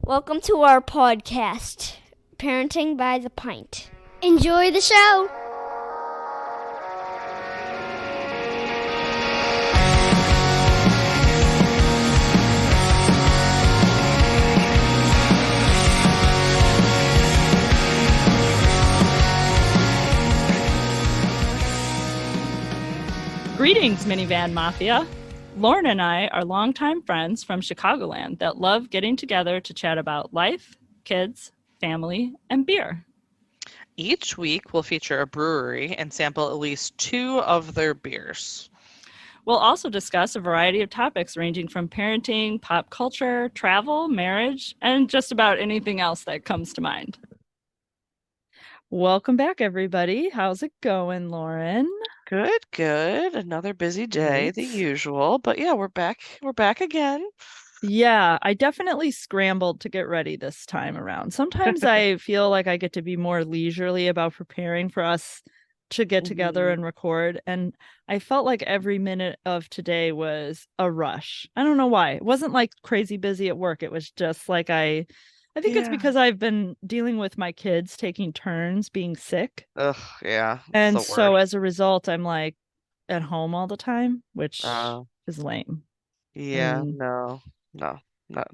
Welcome to our podcast, Parenting by the Pint. Enjoy the show. Greetings, Minivan Mafia. Lauren and I are longtime friends from Chicagoland that love getting together to chat about life, kids, family, and beer. Each week, we'll feature a brewery and sample at least 2 of their beers. We'll also discuss a variety of topics ranging from parenting, pop culture, travel, marriage, and just about anything else that comes to mind. Welcome back, everybody. How's it going, Lauren? Good. Another busy day, the usual. But yeah, we're back. We're back again. Yeah, I definitely scrambled to get ready this time around. Sometimes I feel like I get to be more leisurely about preparing for us to get together and record. And I felt like every minute of today was a rush. I don't know why. It wasn't like crazy busy at work. It was just like I think it's because I've been dealing with my kids taking turns being sick. Ugh, yeah. And so as a result, I'm like at home all the time, which is lame. Yeah, And no.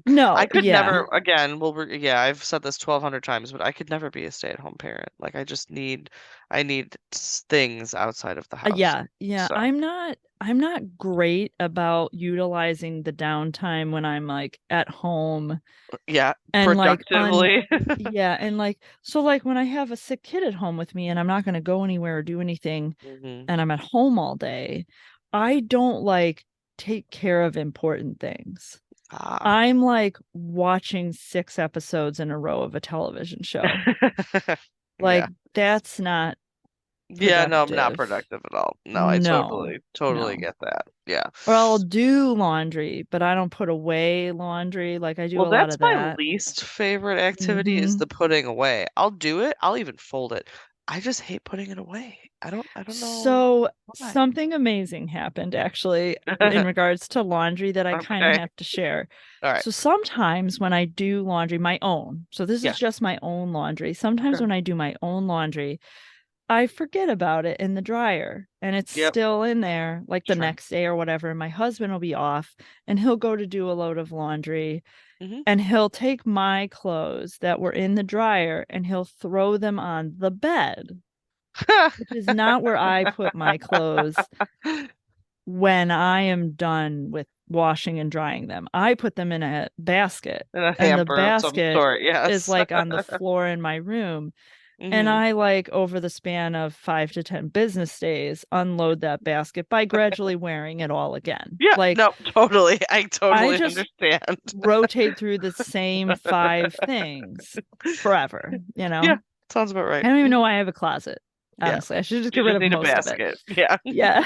no, I could never, again, I've said this 1,200 times, but I could never be a stay-at-home parent. Like, I need things outside of the house. Yeah. So. I'm not great about utilizing the downtime when I'm like at home. Yeah, and productively. And like, so like when I have a sick kid at home with me and I'm not going to go anywhere or do anything and I'm at home all day, I don't like take care of important things. I'm like watching 6 episodes in a row of a television show. Like that's not productive. Yeah, no, I'm not productive at all. No, I totally get that. Yeah. Or I'll do laundry, but I don't put away laundry. Like I do a lot of that. Well, that's my least favorite activity is the putting away. I'll do it. I'll even fold it. I just hate putting it away. I don't know. So something amazing happened actually in regards to laundry that I kind of have to share. All right. So sometimes when I do laundry, my own, so this is just my own laundry. Sometimes when I do my own laundry, I forget about it in the dryer and it's still in there like the next day or whatever. And my husband will be off and he'll go to do a load of laundry and he'll take my clothes that were in the dryer and he'll throw them on the bed, which is not where I put my clothes when I am done with washing and drying them. I put them in a basket and the basket is like on the floor in my room. And I like over the span of 5 to 10 business days unload that basket by gradually wearing it all again. Yeah, like no, totally. I totally understand. Rotate through the same 5 things forever, you know? Yeah, sounds about right. I don't even know why I have a closet. Honestly, I should just get rid of most of it. Yeah.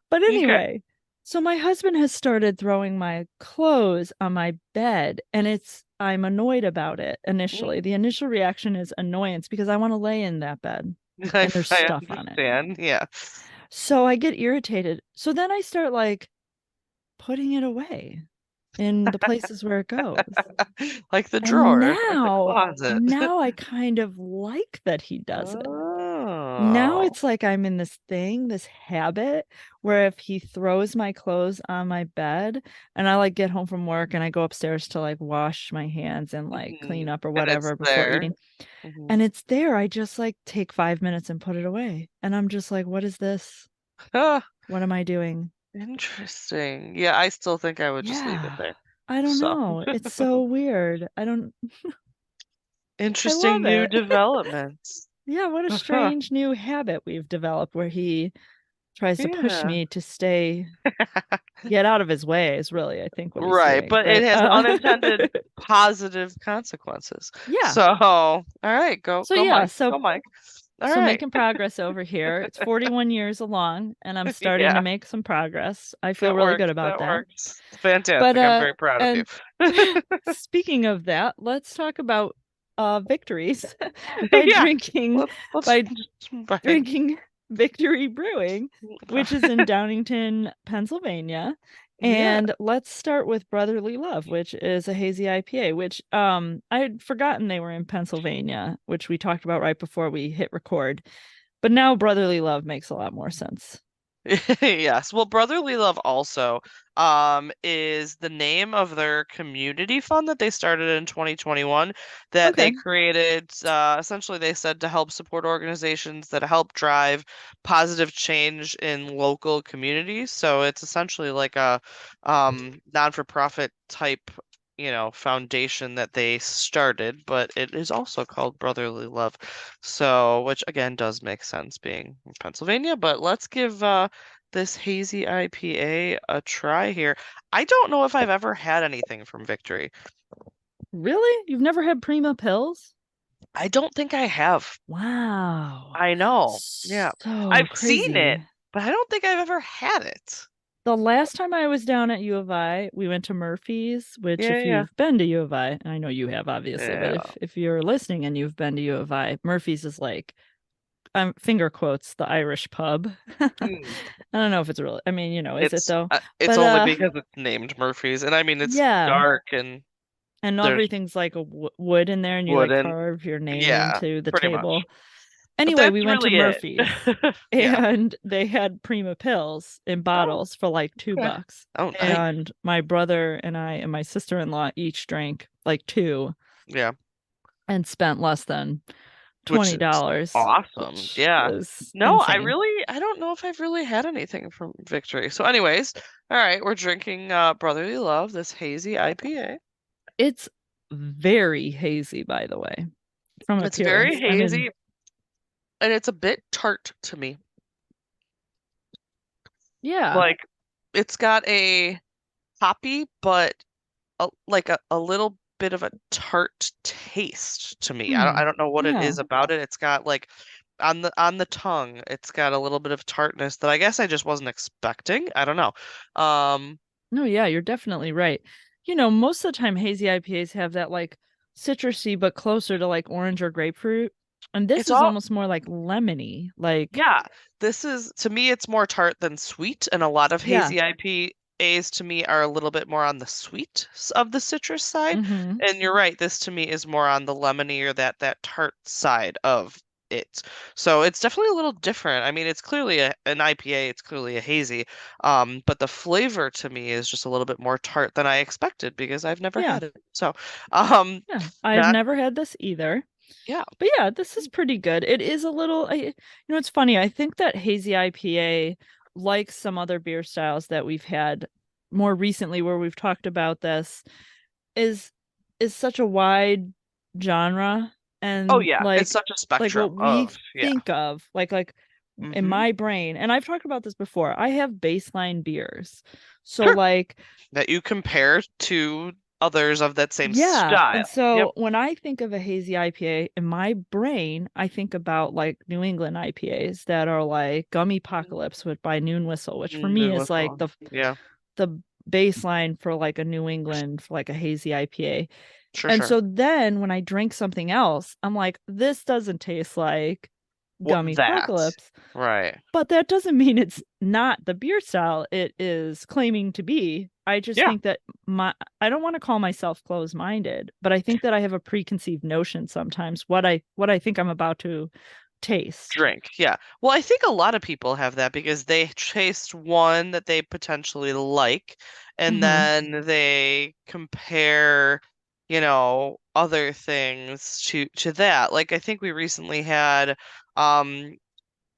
But anyway, so my husband has started throwing my clothes on my bed and I'm annoyed about it initially. The initial reaction is annoyance because I want to lay in that bed and there's stuff on it. Yeah. So I get irritated. So then I start like putting it away in the places where it goes. Like the drawer. Now I kind of like that he does it. Now it's like I'm in this habit where if he throws my clothes on my bed and I like get home from work and I go upstairs to like wash my hands and like clean up or whatever before eating and it's there, I just like take 5 minutes and put it away. And I'm just like, what is this? What am I doing? Interesting. Yeah, I still think I would just leave it there. I don't know. It's so weird. Interesting new developments. Yeah, what a strange new habit we've developed where he tries to push me to get out of his way is really, I think, what he's doing. But it has unintended positive consequences. Yeah. So, all right, go Mike. Making progress over here. It's 41 years along, and I'm starting to make some progress. I feel really good about that. Works. Fantastic. But, I'm very proud of you. Speaking of that, let's talk about victories by drinking Victory Brewing, which is in Downingtown, Pennsylvania. Yeah. And let's start with Brotherly Love, which is a hazy IPA, which I had forgotten they were in Pennsylvania, which we talked about right before we hit record. But now Brotherly Love makes a lot more sense. Yes. Well, Brotherly Love also is the name of their community fund that they started in 2021 that they Okay. created essentially they said to help support organizations that help drive positive change in local communities. So it's essentially like a non-for-profit type foundation that they started, but it is also called Brotherly Love. So, which again does make sense being in Pennsylvania, but let's give this hazy IPA a try here. I don't know if I've ever had anything from Victory. Really? You've never had Prima Pills? I don't think I have. Wow. I know. Yeah. So I've seen it, crazy. but I don't think I've ever had it. The last time I was down at U of I, we went to Murphy's, which Yeah, if yeah. you've been to U of I, and I know you have obviously, but Yeah. if you're listening and you've been to U of I, Murphy's is like finger quotes the Irish pub. I Mm. don't know if it's really, I mean, is it though? It's But only because it's named Murphy's, and I mean it's yeah, dark and and there's everything's like a wood in there and you like wooden. carve your name Yeah, into the pretty much. table. But Anyway, we that's went to really it. Murphy's Yeah. and they had Prima pills in Oh, bottles for like okay. $2. Oh, nice. And my brother and I and my sister-in-law each drank like two Yeah. and spent less than Which is $20, awesome. which Yeah. was No, insane. I don't know if I've really had anything from Victory. So anyways, all right, we're drinking Brotherly Love, this hazy IPA. It's very hazy, by the way, from It's very appearance. I mean, hazy and it's a bit tart to me. yeah. Like it's got a hoppy, but a little bit of a tart taste to me. I Hmm. don't know what it Yeah. is about it. It's got like on the tongue, it's got a little bit of tartness that I guess I just wasn't expecting. I don't know. Um, No, yeah, you're definitely right. Most of the time hazy IPAs have that like citrusy but closer to like orange or grapefruit. And this it's is all almost more like lemony. Like, yeah. This is to me, it's more tart than sweet, and a lot of yeah. hazy IPAs to me are a little bit more on the sweet of the citrus side. Mm-hmm. And you're right, this to me is more on the lemony or that tart side of it. So it's definitely a little different. I mean, it's clearly an IPA, it's clearly a hazy, but the flavor to me is just a little bit more tart than I expected because I've never Yeah. had it. So, um, Yeah. I've not never had this either. yeah. But yeah, this is pretty good. It is a little, it's funny. I think that hazy IPA, like some other beer styles that we've had more recently where we've talked about this, is is such a wide genre Oh and yeah, it's such a like spectrum what we of yeah. think of like in Hmm. my brain, and I've talked about this before, I have baseline beers. So Sure. like That you compare to others of that same yeah, and style. Yep. so when I think of a hazy IPA in my brain, I think about like New England IPAs that are like Gummy Apocalypse with by Noon Whistle, which for me Noon is like whistle. Yeah, the baseline for like a New England for like a hazy IPA. sure, And sure. so then when I drink something else, I'm like, this doesn't taste like What Gummy that? Apocalypse. Right. But that doesn't mean it's not the beer style it is claiming to be. I just Yeah. think that I don't want to call myself closed-minded, but I think that I have a preconceived notion sometimes what I think I'm about to taste. Drink. Yeah. Well, I think a lot of people have that because they taste one that they potentially like, and Mm-hmm. then they compare, other things to that. Like I think we recently had um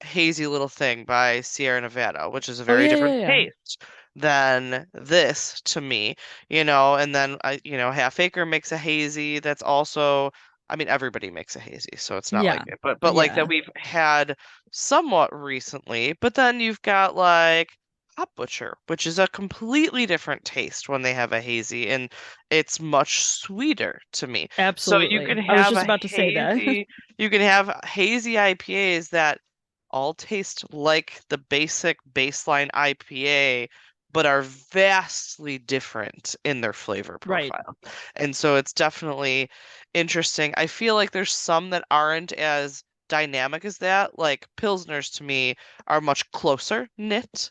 Hazy Little Thing by Sierra Nevada, which is a Oh very yeah, yeah, different yeah. taste than this to me, and then Half Acre makes a hazy that's also, I mean, everybody makes a hazy, so it's not like Yeah. it, but like that Yeah. we've had somewhat recently, but then you've got like Hop Butcher, which is a completely different taste when they have a hazy, and it's much sweeter to me. So Absolutely. I was just about to say that. you can have hazy IPAs that all taste like the basic baseline IPA, but are vastly different in their flavor Right. profile. And so it's definitely interesting. I feel like there's some that aren't as dynamic as that. Like Pilsners to me are much closer knit,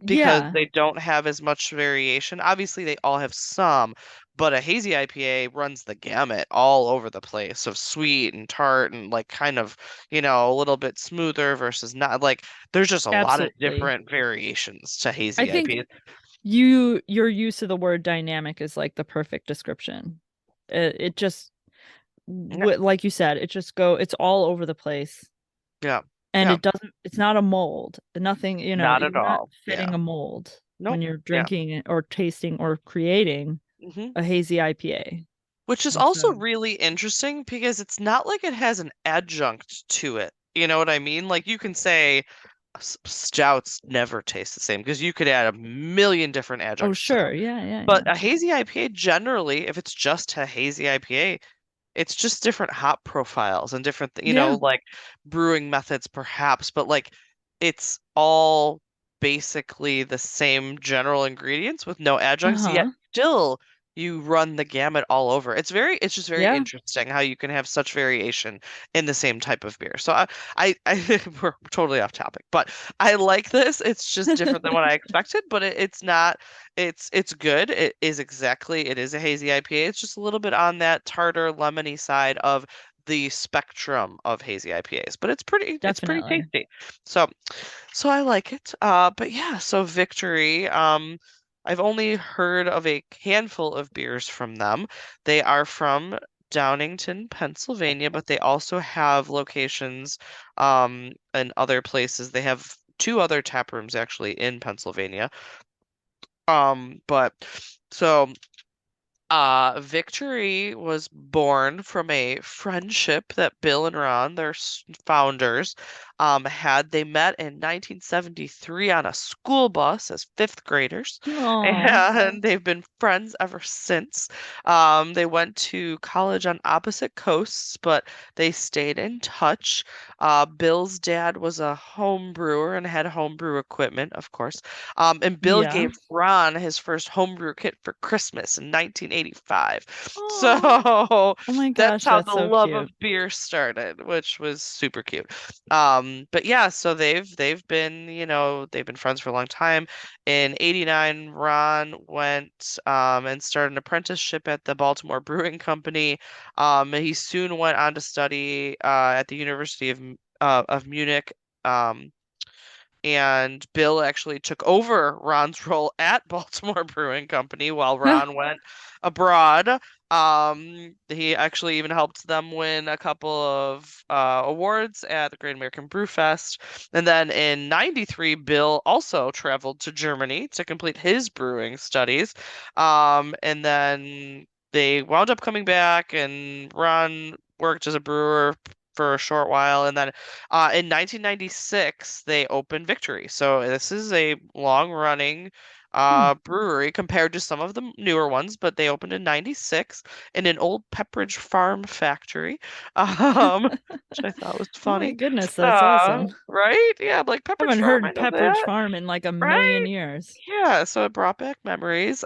because Yeah, they don't have as much variation. Obviously, they all have some, but a hazy IPA runs the gamut all over the place of sweet and tart and like kind of, a little bit smoother versus not. Like there's just a lot of absolutely. different variations to I hazy think IPAs. your use of the word dynamic is like the perfect description. It just Yeah, like you said, it's all over the place. yeah, And yeah. it's not a mold. Nothing, Not you're at not all. fitting Yeah. a mold when Nope. you're Yeah. drinking or tasting or creating hmm a hazy IPA. Which is And also so, really interesting because it's not like it has an adjunct to it. You know what I mean? Like you can say stouts never taste the same because you could add a million different oh, adjuncts to them. sure. Yeah, yeah, But yeah. a hazy IPA, generally, if it's just a hazy IPA, it's just different hop profiles and different, Yeah. like brewing methods perhaps, but like it's all basically the same general ingredients with no adjuncts, yet Uh-huh. still you run the gamut all over. It's just very Yeah. interesting how you can have such variation in the same type of beer. So we're totally off topic, but I like this. It's just different than what I expected, but it's not it's good. It is a hazy IPA. It's just a little bit on that tartar lemony side of the spectrum of hazy IPAs, but it's pretty Definitely. tasty. So so I like it. But yeah, so Victory, I've only heard of a handful of beers from them. They are from Downingtown, Pennsylvania, but they also have locations in other places. They have two other tap rooms actually in Pennsylvania. But so Victory was born from a friendship that Bill and Ron, their founders, had. They met in 1973 on a school bus as fifth graders, Oh, and they've been friends ever since. They went to college on opposite coasts, but they stayed in touch. Bill's dad was a home brewer and had homebrew equipment, of course. And Bill yeah. gave Ron his first homebrew kit for Christmas in 1985. Oh, So oh my that's gosh, how that's the so love of cute. beer started, which was super cute. But yeah, so they've been, they've been friends for a long time. In '89, Ron went and started an apprenticeship at the Baltimore Brewing Company. He soon went on to study at the University of Munich. Um, and Bill actually took over Ron's role at Baltimore Brewing Company while Ron went abroad. He actually even helped them win a couple of awards at the Great American Brew Fest. And then in '93, Bill also traveled to Germany to complete his brewing studies. And then they wound up coming back, and Ron worked as a brewer for a short while, and then in 1996, they opened Victory. So this is a long-running Hmm. brewery compared to some of the newer ones, but they opened in '96 in an old Pepperidge Farm factory, which I thought was Oh my funny. goodness, that's awesome. Right? Yeah, like I Pepperidge haven't Farm, I heard know Pepperidge that. Farm in like a million Right? years. Yeah, so it brought back memories.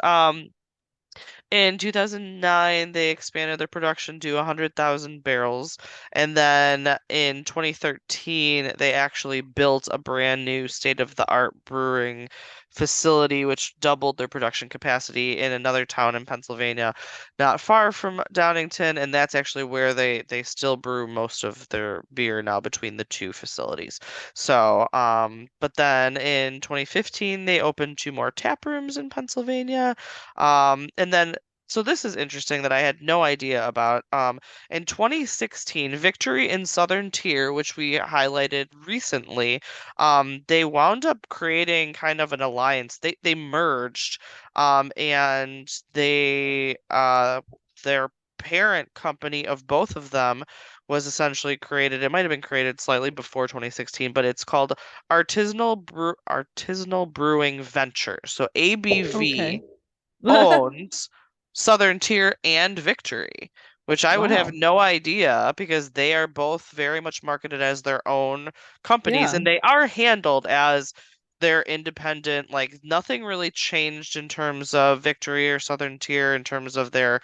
In 2009, they expanded their production to 100,000 barrels. And then in 2013, they actually built a brand new state-of-the-art brewing facility, which doubled their production capacity in another town in Pennsylvania, not far from Downingtown. And that's actually where they still brew most of their beer now between the two facilities. So, but then in 2015, they opened two more tap rooms in Pennsylvania. And then so this is interesting that I had no idea about. In 2016, Victory in Southern Tier, which we highlighted recently, they wound up creating kind of an alliance. They merged, and their parent company of both of them was essentially created. It might have been created slightly before 2016, but it's called Artisanal Brewing Ventures. So ABV Okay. owns Southern Tier and Victory, which I would have Wow. no idea because they are both very much marketed as their own companies Yeah. and they are handled as they're independent. Like nothing really changed in terms of Victory or Southern Tier in terms of their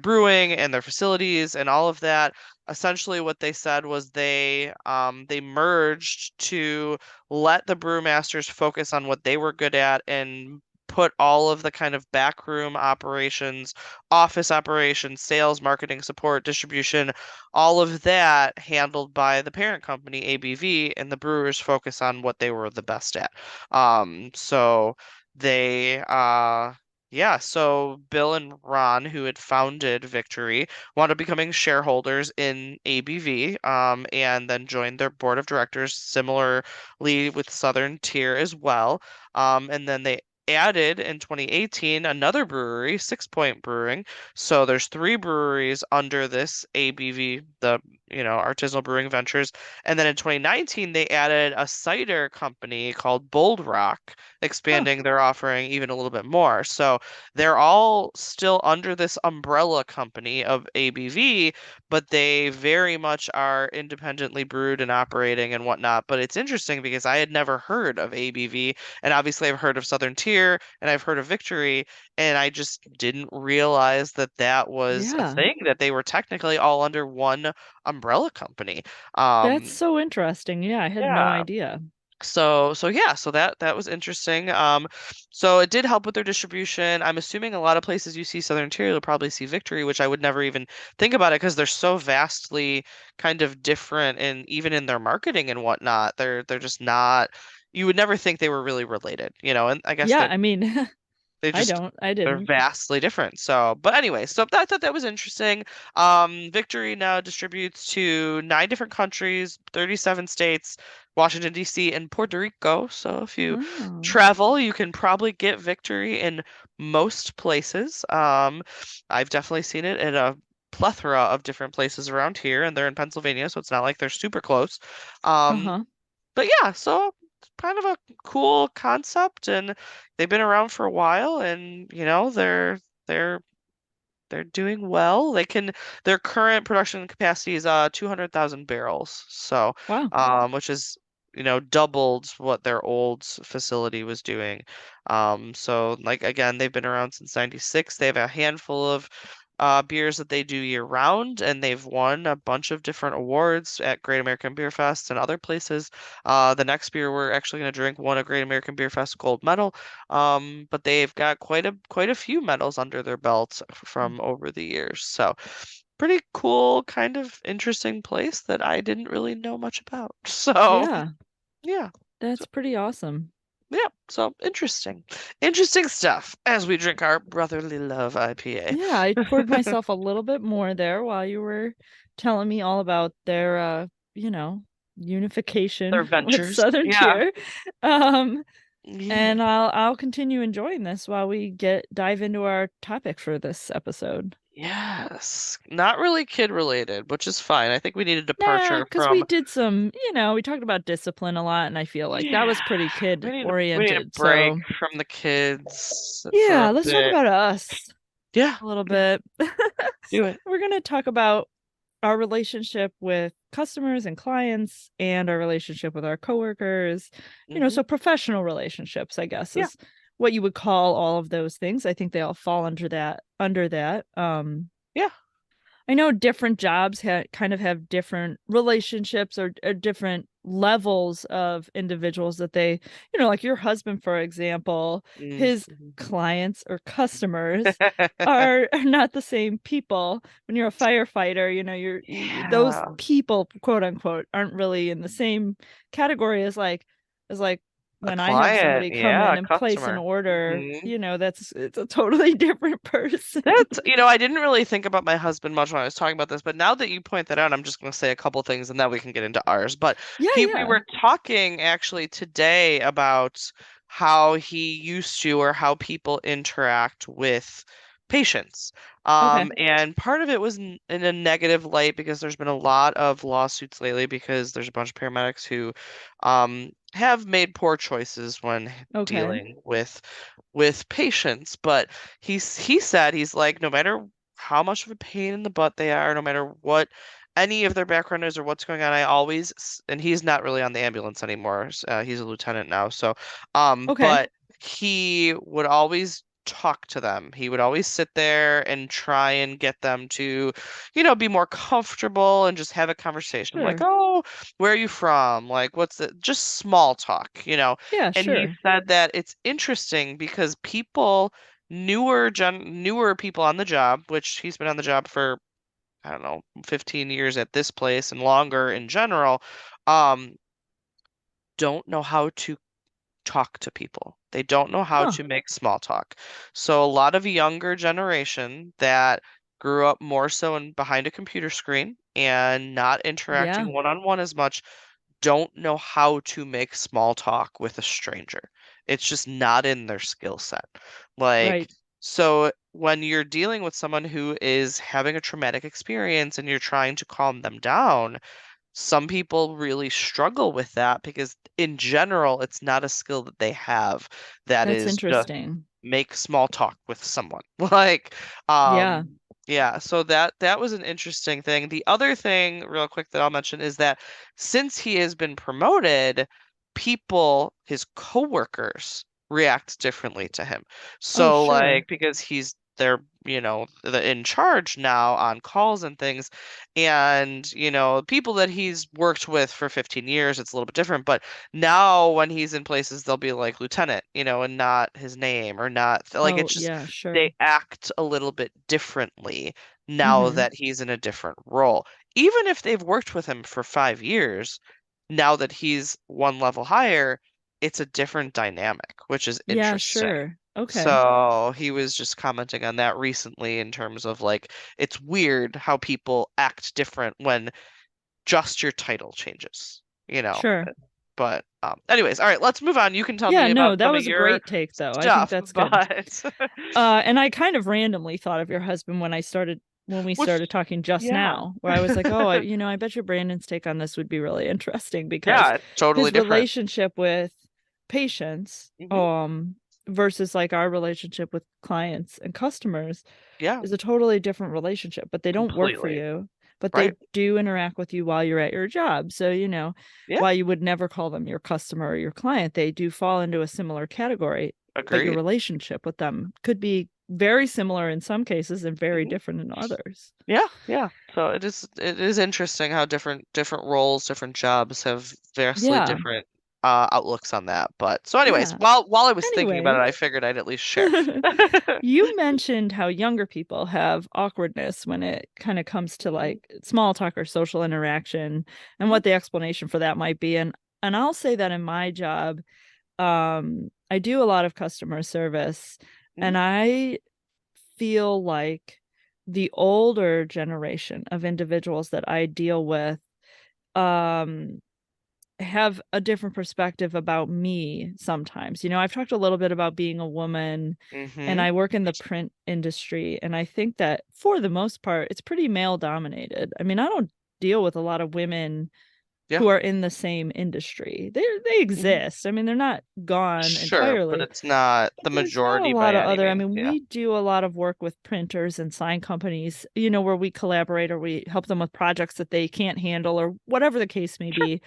brewing and their facilities and all of that. Essentially, what they said was they merged to let the brewmasters focus on what they were good at and put all of the kind of backroom operations, office operations, sales, marketing, support, distribution, all of that handled by the parent company, ABV, and the brewers focus on what they were the best at. So they yeah, so Bill and Ron, who had founded Victory, wound up becoming shareholders in ABV, and then joined their board of directors, similarly with Southern Tier as well. And then they added in 2018 another brewery, Six Point Brewing. So there's 3 breweries under this ABV, the Artisanal Brewing Ventures. And then in 2019 they added a cider company called Bold Rock, Oh, expanding their offering even a little bit more. So they're all still under this umbrella company of ABV, but they very much are independently brewed and operating and whatnot. But it's interesting because I had never heard of ABV, and obviously I've heard of Southern Tier and I've heard of Victory, and I just didn't realize that that was a yeah. thing, that they were technically all under one umbrella company. That's Um, so interesting. Yeah, I had no yeah. idea. So yeah, so that was interesting. So it did help with their distribution. I'm assuming a lot of places you see Southern Tier, you'll probably see Victory, which I would never even think about it because they're so vastly kind of different, and even in their marketing and whatnot, they're just not. You would never think they were really related, and I guess Yeah, they're I mean, they just I they're didn't. vastly different. So, but anyway, so I thought that was interesting. Victory now distributes to 9 different countries, 37 states, Washington, D.C., and Puerto Rico. So if you Oh, travel, you can probably get Victory in most places. I've definitely seen it in a plethora of different places around here, and they're in Pennsylvania, so it's not like they're super close. Um, uh-huh. but yeah, so it's kind of a cool concept, and they've been around for a while, and they're they're doing well. Their current production capacity is 200,000 barrels. So, Wow. which is doubled what their old facility was doing. So like again, they've been around since 96. They have a handful of beers that they do year round, and they've won a bunch of different awards at Great American Beer Fest and other places. The next beer we're actually going to drink won a Great American Beer Fest gold medal. But they've got quite a few medals under their belts from over the years. So pretty cool, kind of interesting place that I didn't really know much about. So Yeah, yeah. that's pretty awesome. Yeah, so interesting. Interesting stuff as we drink our brotherly love IPA. Yeah, I poured myself a little bit more there while you were telling me all about their Their unification with ventures. Southern Yeah. Tier. Um, Yeah. and I'll continue enjoying this while we dive into our topic for this episode. Yes. Not really kid related, which is fine. I think we need a Nah, departure because we from. did some, we talked about discipline a lot, and I feel like that Yeah. was pretty kid We need a oriented. break So from the kids for a yeah, let's talk bit. about us Yeah. a little Yeah. bit. Do it. We're going to talk about our relationship with customers and clients and our relationship with our coworkers, Hmm. so professional relationships, I guess, Yeah. is what you would call all of those things. I think they all fall under that. Yeah. I know different jobs kind of have different relationships or different levels of individuals that they, like your husband, for example, his Mm-hmm. clients or customers are not the same people. When you're a firefighter, those Yeah. people, quote unquote, aren't really in the same category as like A when I have client. somebody come Yeah. in A and place an customer. order, Hmm. it's a totally different person. I didn't really think about my husband much when I was talking about this, but now that you point that out, I'm just going to say a couple things and then we can get into ours. But Yeah, we yeah. were talking actually today about how he used to, or how people interact with patients. Okay. And part of it was in a negative light because there's been a lot of lawsuits lately because there's a bunch of paramedics who have made poor choices when Okay. dealing with patients. But he said, he's like, no matter how much of a pain in the butt they are, no matter what any of their background is or what's going on, I always, and he's not really on the ambulance anymore. He's a lieutenant now. So, Okay. but he would always talk to them. He would always sit there and try and get them to, be more comfortable and just have a conversation. Like, Sure. oh, where are you from? Like, what's the, just small talk. Yeah, And he sure. said that it's interesting because people, newer people on the job, which he's been on the job for, I don't know, 15 years at this place and longer in general, um, don't know how to talk to people. They don't know how Huh. to make small talk. So a lot of younger generation that grew up more so in behind a computer screen and not Yeah. interacting one-on-one as much don't know how to make small talk with a stranger. It's just not in their skill set. Like, Right. so when you're dealing with someone who is having a traumatic experience and you're trying to calm them down, some people really struggle with that because in general, it's not a skill that they have that That's is just interesting. make small talk with someone. Like, Yeah. yeah, so that was an interesting thing. The other thing, real quick, that I'll mention is that since he has been promoted, people, his coworkers, react differently to him. Oh, So, sure. like, because he's they're, in charge now on calls and things, and people that he's worked with for 15 years, it's a little bit different, but now when he's in places they'll be like lieutenant, and not his name, or not like, Oh, it's just yeah, sure. they act a little bit differently now Mm-hmm. that he's in a different role. Even if they've worked with him for 5 years, now that he's one level higher, it's a different dynamic, which is Yeah, interesting. sure. Okay. So he was just commenting on that recently in terms of like, it's weird how people act different when just your title changes, you know. Sure. But anyways, all right, let's move on. You can tell Yeah, me no, about that some of was a your great take though. I think stuff, that's good. but And I kind of randomly thought of your husband when we which, started talking just yeah, now, where I was like, oh, I bet you Brandon's take on this would be really interesting because yeah, it's totally his different. relationship with patients, Hmm. versus like our relationship with clients and customers Yeah, is a totally different relationship, but they don't work for completely. you, but they Right. do interact with you while you're at your job. So, Yeah, while you would never call them your customer or your client, they do fall into a similar category, but your agreed. relationship with them could be very similar in some cases and very Hmm. different in others. Yeah, yeah. So it is interesting how different roles, different jobs have vastly Yeah. different outlooks on that. But so anyways, Yeah. while I was thinking about it, Anyways, I figured I'd at least share. you mentioned how younger people have awkwardness when it kind of comes to Mhm, like small talk or social interaction and mhm, what the explanation for that might be. And I'll say that in my job, I do a lot of customer service, mhm, and I feel like the older generation of individuals that I deal with um have a different perspective about me sometimes. I've talked a little bit about being a woman, and mhm. I work in the print industry, and I think that for the most part it's pretty male dominated. I mean, I don't deal with a lot of women Yeah. who are in the same industry. They Mhm. exist. I mean, they're not gone Sure, but entirely, it's not but the there's not a majority by lot of any other. I means. mean, Yeah. we do a lot of work with printers and sign companies, where we collaborate or we help them with projects that they can't handle or whatever the case may Sure. be.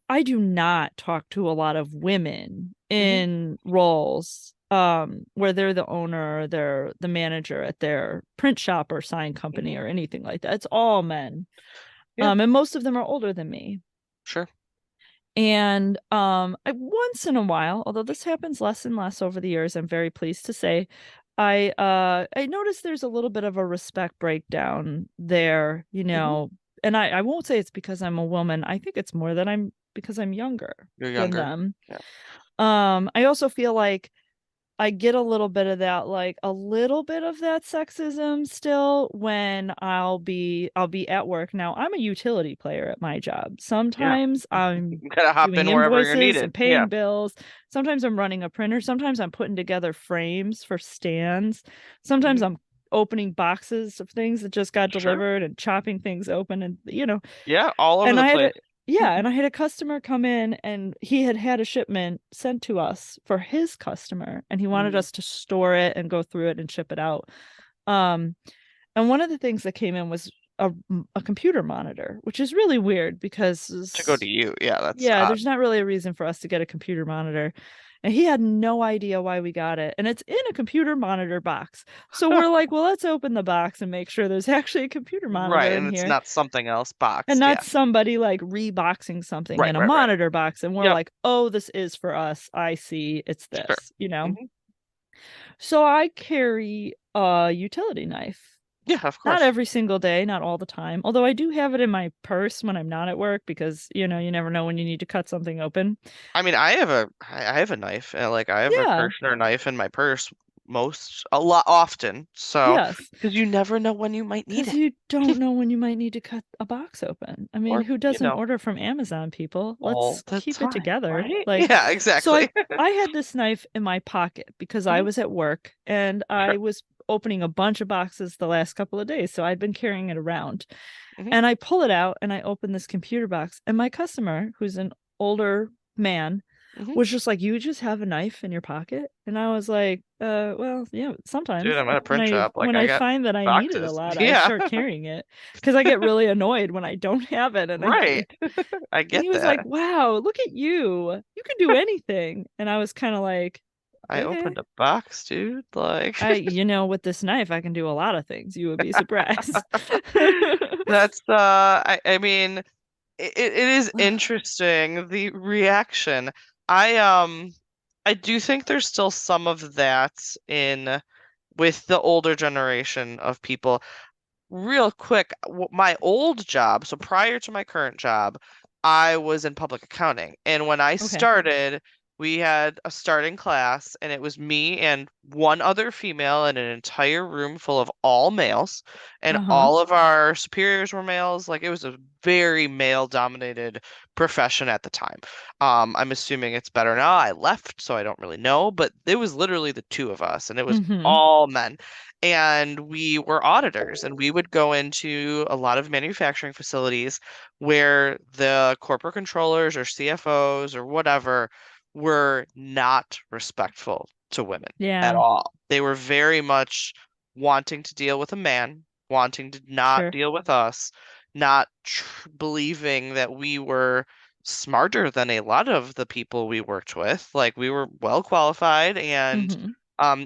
I do not talk to a lot of women Mhm, in roles where they're the owner, or they're the manager at their print shop or sign company mhm. or anything like that. It's all men. Yeah, And most of them are older than me. sure. And once in a while, although this happens less and less over the years, I'm very pleased to say, I notice there's a little bit of a respect breakdown there, Mhm. and I won't say it's because I'm a woman. I think it's more that I'm because I'm younger You're than younger. them. Yeah. I also feel like I get a little bit of that, like a little bit of that sexism still when I'll be at work. Now, I'm a utility player at my job. Yeah. Sometimes I'm You gotta hop doing in wherever you're invoices and needed. Yeah. paying bills. Sometimes I'm running a printer. Sometimes I'm putting together frames for stands. Sometimes Mhm. I'm opening boxes of things that just got Sure. delivered and chopping things open and Yeah, all over and the I had place. a customer come in, and he had a shipment sent to us for his customer, and he wanted Mm, us to store it and go through it and ship it out. Um, and one of the things that came in was a computer monitor, which is really weird because to go to you. Yeah, that's yeah, odd. there's not really a reason for us to get a computer monitor. And he had no idea why we got it. And it's in a computer monitor box. So we're like, well, let's open the box and make sure there's actually a computer monitor Right, in and it's here. not something else And boxed. not Yeah. somebody like reboxing something Right, in a right, right. monitor box. And we're Yep. like, oh, this is for us. I see. It's Sure. this, So I carry a utility knife. Yeah, of course. Not every single day, not all the time. Although I do have it in my purse when I'm not at work because, you never know when you need to cut something open. I mean, I have a knife, like I have a Yeah. Kirschner knife in my purse a lot often. So, Yes. because you never know when you might need Because it. you don't know when you might need to cut a box open. I mean, Or, who doesn't order from Amazon, people? all Let's the keep time, it together. right? Like, Yeah, so exactly. I had this knife in my pocket because I was at work and I was opening a bunch of boxes the last couple of days. So I'd been carrying it around. And I pull it out and I open this computer box. And my customer, who's an older man, was just like, you just have a knife in your pocket? And I was like, well, yeah, sometimes. Dude, I'm at a print shop. Like, when I I got find that I need it a boxes. lot, I Yeah. start carrying it because I get really annoyed when I don't have it. And Right. I and get he was that. like, wow, look at you. You can do anything. And I was kind of like, I okay. opened a box, dude. Like, with this knife, I can do a lot of things. You would be surprised. that's I mean, it is interesting, the reaction. I do think there's still some of that with the older generation of people. Real quick, my old job, so prior to my current job, I was in public accounting. And when I started, we had a starting class, and it was me and one other female in an entire room full of all males, and all of our superiors were males. Like, it was a very male-dominated profession at the time. I'm assuming it's better now. I left, so I don't really know, but it was literally the two of us, and it was all men. And we were auditors, and we would go into a lot of manufacturing facilities where the corporate controllers or CFOs or whatever were not respectful to women at all. They were very much wanting to deal with a man, wanting to not deal with us, not believing that we were smarter than a lot of the people we worked with. Like, we were well qualified, and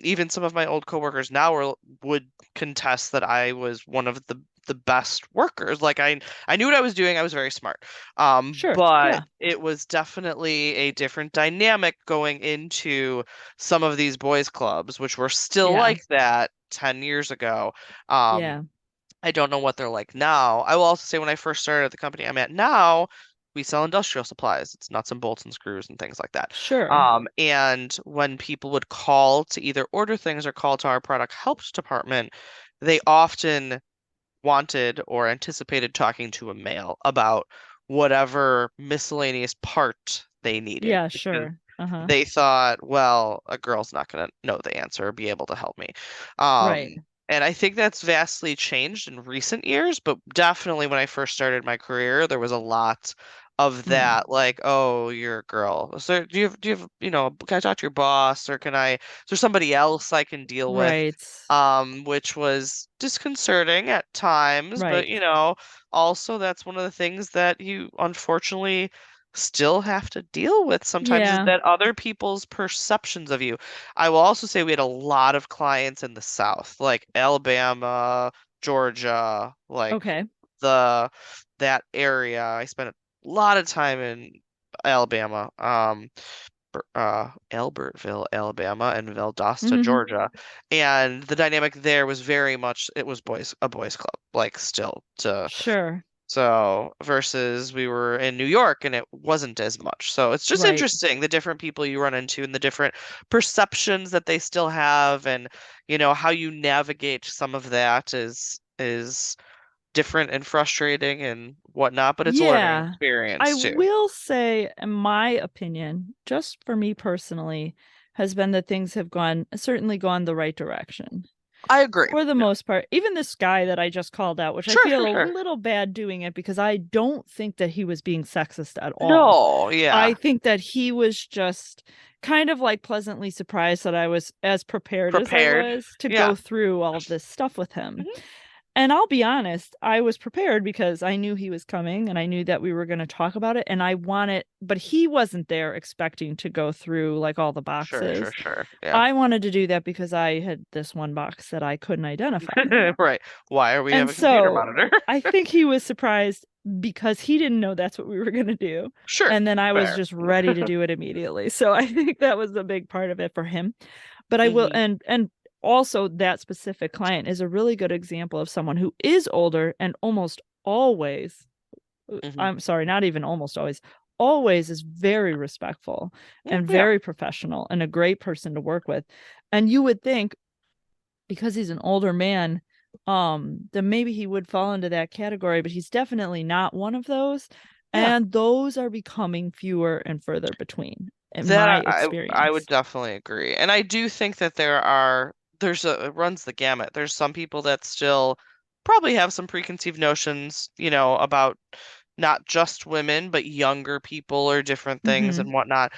even some of my old coworkers now would contest that I was one of the best workers. Like, I knew what I was doing. I was very smart. But it was definitely a different dynamic going into some of these boys clubs, which were still like that 10 years ago. I don't know what they're like now. I will also say, when I first started at the company I'm at now, we sell industrial supplies. It's nuts and bolts and screws and things like that. Sure. And when people would call to either order things or call to our product help department, they often wanted or anticipated talking to a male about whatever miscellaneous part they needed. Yeah, sure. They thought, well, a girl's not going to know the answer or be able to help me. Right. And I think that's vastly changed in recent years, but definitely when I first started my career, there was a lot of that, like, oh, you're a girl. So do you have, can I talk to your boss, or is there somebody else I can deal with? Which was disconcerting at times, but also that's one of the things that you unfortunately still have to deal with sometimes, is that other people's perceptions of you. I will also say we had a lot of clients in the South, like Alabama, Georgia, like that area. I spent a lot of time in Alabama, Albertville, Alabama, and Valdosta, Georgia. And the dynamic there was very much, it was a boys club, like, still to So versus we were in New York and it wasn't as much. So it's just interesting, the different people you run into and the different perceptions that they still have, and how you navigate some of that is different and frustrating and whatnot, but it's a learning experience too. I will say, in my opinion, just for me personally, has been that things have certainly gone the right direction. I agree. For the most part. Even this guy that I just called out, which I feel a little bad doing it, because I don't think that he was being sexist at all. No, yeah. I think that he was just kind of like pleasantly surprised that I was as prepared as I was to go through all this stuff with him. And I'll be honest, I was prepared because I knew he was coming and I knew that we were going to talk about it. And I wanted, but he wasn't there expecting to go through like all the boxes. Sure. Yeah. I wanted to do that because I had this one box that I couldn't identify. Right. Why are we And having a computer so monitor? I think he was surprised because he didn't know that's what we were going to do. Sure. And then I was Fair. just ready to do it immediately. So I think that was a big part of it for him. But I will, Mhm. and also that specific client is a really good example of someone who is older and almost always, Mhm. I'm sorry, not even always is very respectful and Yeah. very professional and a great person to work with. And you would think because he's an older man, then maybe he would fall into that category, but he's definitely not one of those. Yeah. And those are becoming fewer and further between in my That I would experience. definitely agree. And I do think that it runs the gamut. There's some people that still probably have some preconceived notions, about not just women, but younger people or different things Mm-hmm. and whatnot.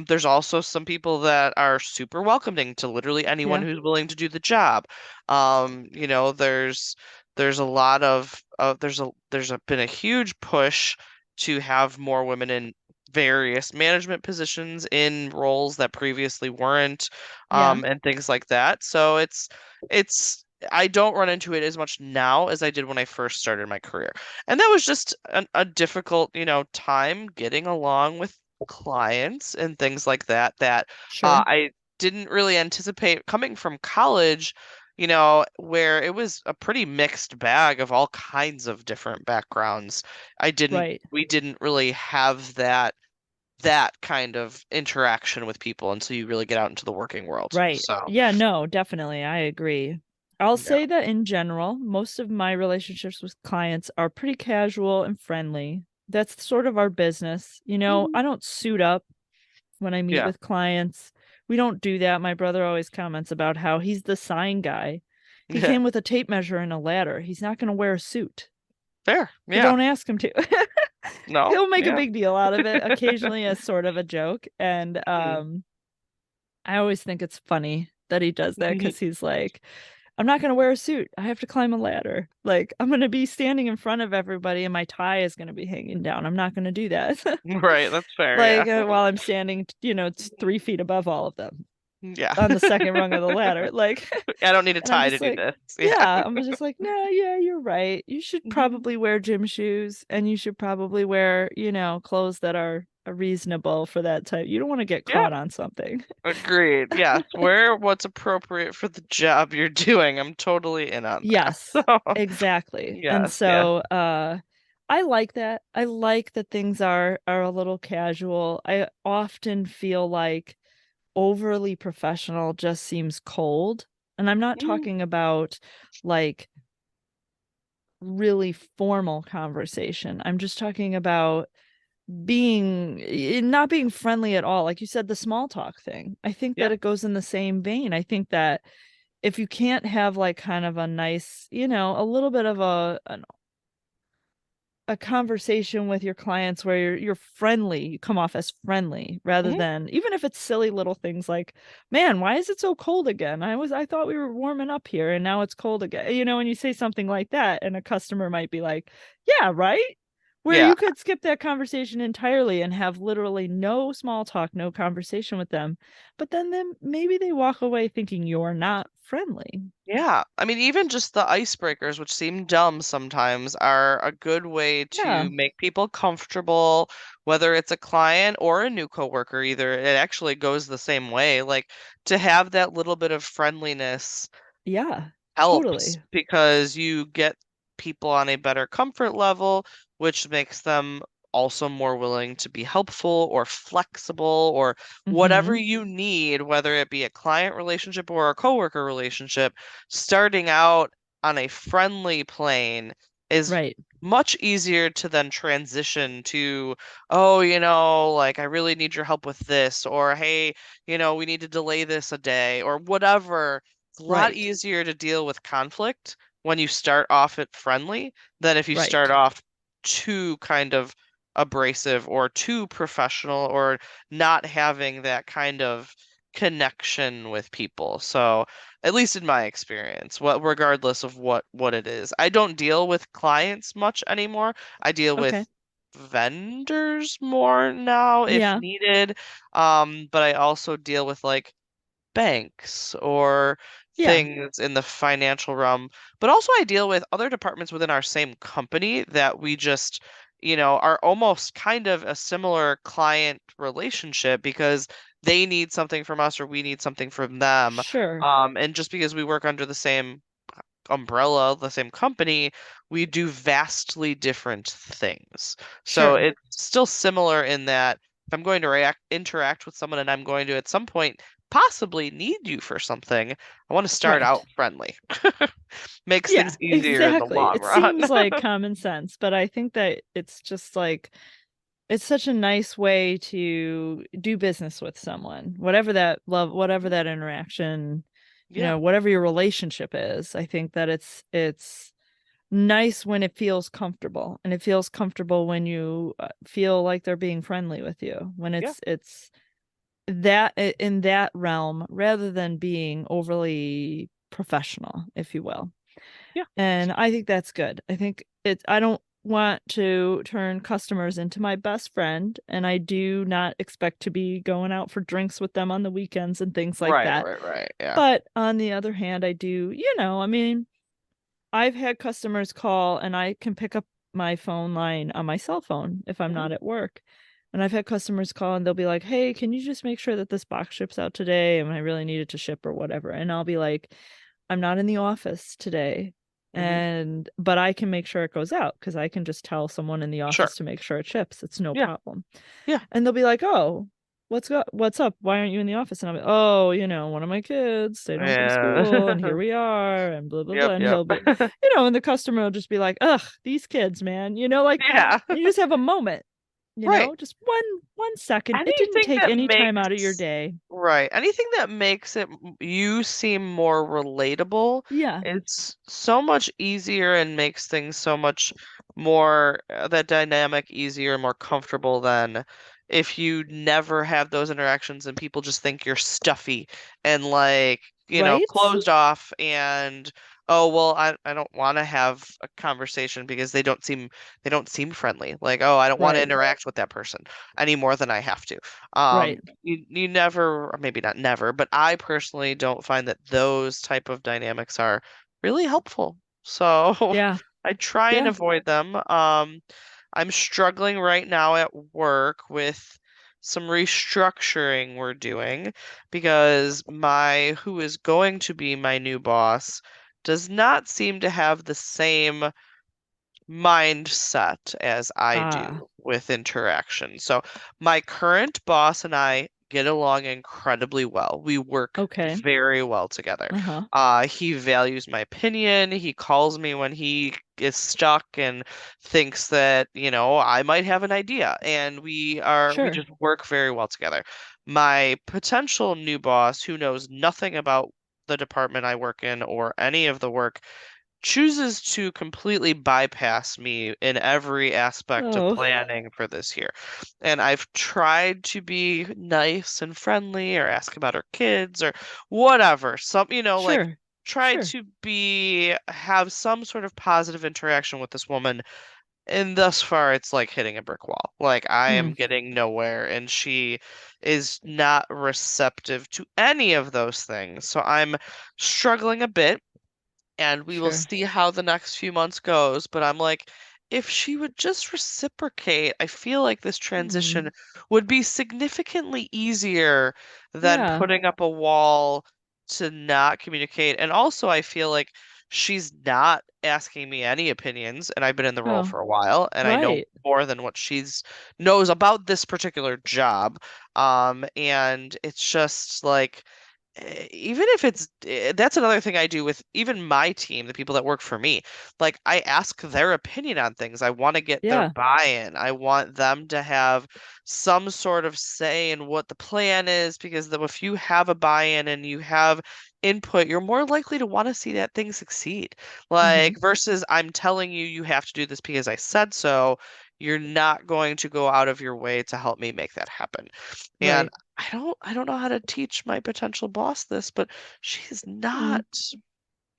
There's also some people that are super welcoming to literally anyone Yeah. who's willing to do the job. There's a lot of been a huge push to have more women in various management positions in roles that previously weren't, Yeah. and things like that. So it's I don't run into it as much now as I did when I first started my career. And that was just a difficult, time getting along with clients and things like that Sure. I didn't really anticipate coming from college, where it was a pretty mixed bag of all kinds of different backgrounds. Right. We didn't really have that kind of interaction with people until you really get out into the working world. Right. So, Yeah, no, definitely. I agree. I'll yeah. say that in general, most of my relationships with clients are pretty casual and friendly. That's sort of our business. Mhm. I don't suit up when I meet Yeah. with clients. We don't do that. My brother always comments about how he's the sign guy. He Yeah. came with a tape measure and a ladder. He's not going to wear a suit. Fair. So Yeah. don't ask him to. No. He'll make a Yeah. big deal out of it occasionally as sort of a joke. And Mhm. I always think it's funny that he does that because he's like, I'm not going to wear a suit. I have to climb a ladder. Like, I'm going to be standing in front of everybody and my tie is going to be hanging down. I'm not going to do that. Right. That's fair. Like, Yeah. while I'm standing, 3 feet above all of them Yeah. on the second rung of the ladder. Like, I don't need a and I'm tie to just do like, this. Yeah. yeah, I'm just like, no, yeah, you're right. You should Mhm. probably wear gym shoes and you should probably wear, clothes that are reasonable for that type. You don't want to get Yeah. caught on something. Agreed. Yes. Wear what's appropriate for the job you're doing. I'm totally in on that. Yes, So, exactly. And yes. Yeah. so I like that. I like that things are a little casual. I often feel like overly professional just seems cold. And I'm not Mhm. talking about like really formal conversation. I'm just talking about not being friendly at all. Like you said, the small talk thing. I think Yeah. that it goes in the same vein. I think that if you can't have like kind of a nice, a little bit of a conversation with your clients where you're friendly, you come off as friendly rather Mhm. than, even if it's silly little things like, man, why is it so cold again? I thought we were warming up here and now it's cold again. And you say something like that and a customer might be like, yeah, right? Where Yeah. you could skip that conversation entirely and have literally no small talk, no conversation with them. But then maybe they walk away thinking you're not friendly. Yeah. I mean, even just the icebreakers, which seem dumb sometimes, are a good way to Yeah. make people comfortable, whether it's a client or a new coworker, either. It actually goes the same way. Like to have that little bit of friendliness Yeah. helps Totally. because you get people on a better comfort level, which makes them also more willing to be helpful or flexible or whatever Mhm. you need, whether it be a client relationship or a coworker relationship, starting out on a friendly plane is Right. much easier to then transition to, oh, like I really need your help with this, or hey, we need to delay this a day, or whatever. It's a lot Right. easier to deal with conflict when you start off it friendly than if you start Right. off too kind of abrasive or too professional or not having that kind of connection with people. So at least in my experience, regardless of what it is. I don't deal with clients much anymore. I deal Okay. with vendors more now if Yeah. needed. But I also deal with like banks or Yeah. things in the financial realm. But also I deal with other departments within our same company that we just, are almost kind of a similar client relationship because they need something from us or we need something from them. Sure. And just because we work under the same umbrella, the same company, we do vastly different things. So Sure. it's still similar in that if I'm going to interact with someone and I'm going to at some point possibly need you for something, I want to start out Right. friendly. Makes Yeah, things easier in the exactly. long It run. seems like common sense, but I think that it's just like it's such a nice way to do business with someone. Whatever that love, whatever that interaction, Yeah, whatever your relationship is, I think that it's nice when it feels comfortable, and it feels comfortable when you feel like they're being friendly with you. When yeah, it's that in that realm rather than being overly professional, if you will. yeah. And I think that's good. I don't want to turn customers into my best friend, and I do not expect to be going out for drinks with them on the weekends and things like Right, that. right, right. Yeah. But on the other hand, I do, I mean, I've had customers call and I can pick up my phone line on my cell phone if I'm Mhm, not at work. And I've had customers call and they'll be like, "Hey, can you just make sure that this box ships out today? And I really need it to ship or whatever." And I'll be like, "I'm not in the office today." mhm. But I can make sure it goes out because I can just tell someone in the Sure. office to make sure it ships. It's no Yeah, problem. yeah, And they'll be like, "Oh, what's up? Why aren't you in the office?" And I'm like, "Oh, one of my kids stayed home from yeah. school and here we are and blah blah blah." Yep, And yep. he'll be, and the customer will just be like, "Ugh, these kids, man." Like Yeah. you just have a moment, Right. just one second. It didn't Anything take that any time out of your makes day. Right. Anything that makes you seem more relatable, Yeah. it's so much easier and makes things so much more that dynamic easier and more comfortable than if you never have those interactions and people just think you're stuffy and like, Right? closed off and oh well I don't want to have a conversation because they don't seem friendly. Like, oh, I don't want to Right. interact with that person any more than I have to. Right. You never, or maybe not never, but I personally don't find that those type of dynamics are really helpful. So Yeah. I try and Yeah. avoid them. I'm struggling right now at work with some restructuring we're doing because who is going to be my new boss does not seem to have the same mindset as I Ah, do with interaction. So my current boss and I get along incredibly well. We work okay. very well together. Uh-huh. He values my opinion. He calls me when he is stuck and thinks that, I might have an idea. And we Sure. just work very well together. My potential new boss, who knows nothing about the department I work in or any of the work, chooses to completely bypass me in every aspect of Oh, planning for this year. And I've tried to be nice and friendly or ask about her kids or whatever. Like sure. try Sure. to have some sort of positive interaction with this woman. And thus far, it's like hitting a brick wall. Like I Hmm. am getting nowhere, and she is not receptive to any of those things. So I'm struggling a bit and we will Sure. see how the next few months goes. But I'm like, if she would just reciprocate, I feel like this transition Hmm. would be significantly easier than Yeah. putting up a wall to not communicate. And also, I feel like she's not asking me any opinions, and I've been in the role Oh, for a while, and I know right. more than what she's knows about this particular job. And it's just like even if that's another thing I do with even my team, the people that work for me. Like I ask their opinion on things. I want to get their Yeah. buy-in. I want them to have some sort of say in what the plan is because if you have a buy-in and you have input, you're more likely to want to see that thing succeed. Hmm. Like versus I'm telling you you have to do this because I said so. you're not going to go out of your way to help me make that happen. And I don't know how to teach my potential boss this, but she's not